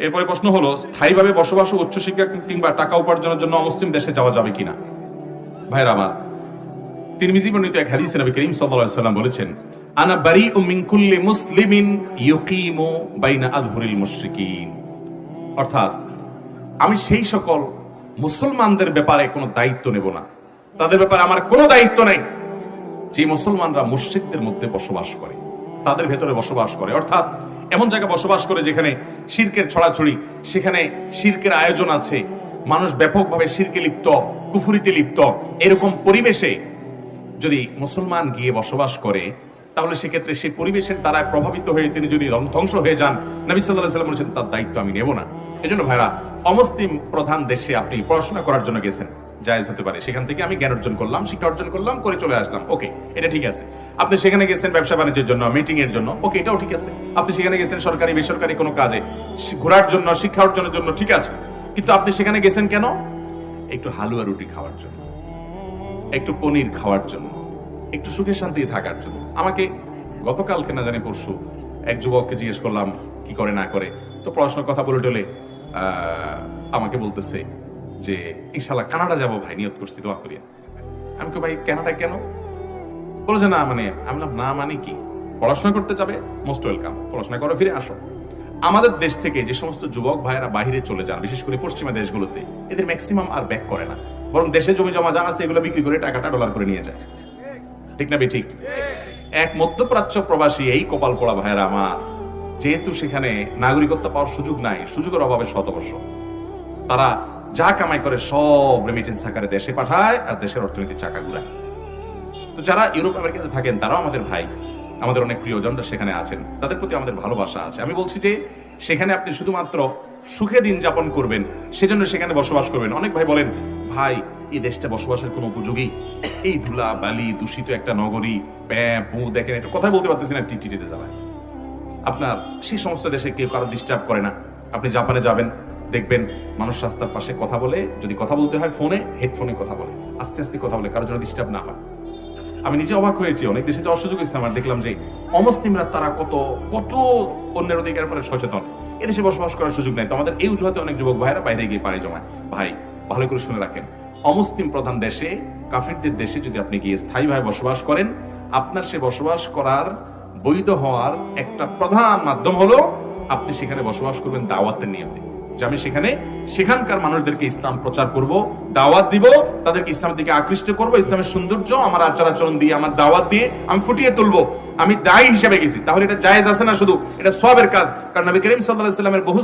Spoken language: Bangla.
এরপরে প্রশ্ন হলো, স্থায়ীভাবে বসবাস ও উচ্চশিক্ষা কিংবা টাকা উপার্জনের জন্য অমুসলিম দেশে যাওয়া যাবে কিনা? ভাইরা আমার, তিরমিজি বর্ণিত এক হাদিসে নবী করিম সাল্লাল্লাহু আলাইহি ওয়াসাল্লাম বলেছেন, আনা বারিউ মিন কুল্লি মুসলিমিন ইউকিমু বাইনা আযহুরিল মুশরিকিন। অর্থাৎ আমি সেই সকল মুসলমানদের ব্যাপারে কোনো দায়িত্ব নেব না, তাদের ব্যাপারে আমার কোনো দায়িত্ব নেই যে মুসলমানরা মুশরিকদের মধ্যে বসবাস করে, তাদের ভেতরে বসবাস করে। অর্থাৎ এমন জায়গায় বসবাস করে যেখানে শিরকের ছড়াছড়ি, সেখানে শিরকের আয়োজন আছে, মানুষ ব্যাপকভাবে শিরকে লিপ্ত, কুফরিতে লিপ্ত, এরকম পরিবেশে যদি মুসলমান গিয়ে বসবাস করে, তাহলে সেক্ষেত্রে সেই পরিবেশের দ্বারা প্রভাবিত হয়ে তিনি যদি ধ্বংস হয়ে যান, নবী সাল্লাল্লাহু আলাইহি ওয়াসাল্লাম বলেছেন তার দায়িত্ব আমি নেব না। এজন্য ভাইরা, অমুসলিম প্রধান দেশে আপনি পড়াশোনা করার জন্য গেছেন, জায়েজ হতে পারে, সেখান থেকে আমি জ্ঞান অর্জন করলাম, শিক্ষা অর্জন করলাম, করে চলে আসলাম, ওকে, এটা ঠিক আছে। আপনি সেখানে গেছেন ব্যবসা বাণিজ্যের জন্য, মিটিং এর জন্য, ওকে, এটাও ঠিক আছে। আপনি সেখানে গেছেন সরকারি বেসরকারি কোনো কাজে, ঘোরার জন্য, শিক্ষা অর্জনের জন্য, ঠিক আছে। কিন্তু আপনি সেখানে গেছেন কেন? একটু হালুয়া রুটি খাওয়ার জন্য, একটু পনির খাওয়ার জন্য, একটু সুখে শান্তি থাকার জন্য। আমাকে গতকালকে না জানি পরশু এক যুবককে জিজ্ঞেস করলাম কি করে না করে, তো পড়াশোনার কথা বলে টলে আমাকে বলতেছে যে ইনশাআল্লাহ কানাডা যাবো ভাই, নিয়ত করছি, দোয়া করিয়া। আমি তো ভাই কানাডা কেন? বলে যে না মানে, আমি বললাম না মানে কি, পড়াশোনা করতে যাবে, মোস্ট ওয়েলকাম, পড়াশোনা করো, ফিরে আসো। আমাদের দেশ থেকে যে সমস্ত যুবক ভাইয়েরা বাহিরে চলে যান, বিশেষ করে পশ্চিমা দেশগুলোতে, এদের ম্যাক্সিমাম আর ব্যাক করে না, বরং দেশে জমি জমা যা আছে এগুলো বিক্রি করে টাকাটা ডলার করে নিয়ে যায়। ঠিক না ঠিক? এক মধ্যপ্রাচ্য প্রবাসী, এই কপাল পড়া ভাইয়েরা আমার, যেহেতু সেখানে নাগরিকত্ব পাওয়ার সুযোগ নাই, সুযোগের অভাবে শতবর্ষ, তারা যা কামাই করে সব রেমিটেন্স আকারে দেশে পাঠায় আর দেশের অর্থনীতির চাকা ঘুরায়। তো যারা ইউরোপ আমেরিকাতে থাকেন তারাও আমাদের ভাই, আমাদের অনেক প্রিয়জনরা সেখানে আছেন, তাদের প্রতি আমাদের ভালোবাসা আছে। আমি বলছি যে সেখানে আপনি শুধুমাত্র সুখে দিন যাপন করবেন, সেজন্য সেখানে বসবাস করবেন। অনেক ভাই বলেন, ভাই এই দেশটা বসবাসের কোনো উপযোগী, এই ধুলা বালি দূষিত একটা নগরী, পু দেখেন, এটা কথা বলতে পারতেছি না, টিটিতে জ্বালায়। আপনার সেই সমস্ত দেশে কেউ কারো ডিস্টার্ব করে না। আপনি জাপানে যাবেন, দেখবেন মানুষ রাস্তার পাশে কথা বলে, যদি কথা বলতে হয় ফোনে, হেডফোনে কথা বলে, আস্তে আস্তে কথা বলে, কারোর জন্য ডিস্টার্ব না হয়। আমি নিজে অবাক হয়েছি, অনেক দেশে যাওয়ার সুযোগ হয়েছে আমার, দেখলাম যে অমুসলিমরা তারা কত কত অন্যের অধিকার পরে সচেতন, এদেশে বসবাস করার সুযোগ নেই। তো আমাদের এই অজুহাতে অনেক যুবক ভাইয়েরা বাইরে গিয়ে পাড়ি জমায়। ভাই ভালো করে শুনে রাখেন, অমুসলিম প্রধান দেশে, কাফিরদের দেশে যদি আপনি গিয়ে স্থায়ীভাবে বসবাস করেন, আপনার সে বসবাস করার বৈধ হওয়ার একটা প্রধান মাধ্যম হলো আপনি সেখানে বসবাস করবেন দাওয়াতের নিয়তে, যে আমি সেখানে সেখানকার মানুষদেরকে ইসলাম প্রচার করব, দাওয়াত দিব, তাদেরকে ইসলামের দিকে আকৃষ্ট করব, ইসলামের সৌন্দর্য আমার আচার আচরণ দিয়ে, আমার দাওয়াত দিয়ে আমি ফুটিয়ে তুলবো। আমি দায়ী হিসেবে গেছি, তাহলে এটা জায়েজ আছে না? শুধু এটা সওয়াবের কাজ। কারণ নবী করিম সাল্লাল্লাহু আলাইহি ওয়াসাল্লামের বহু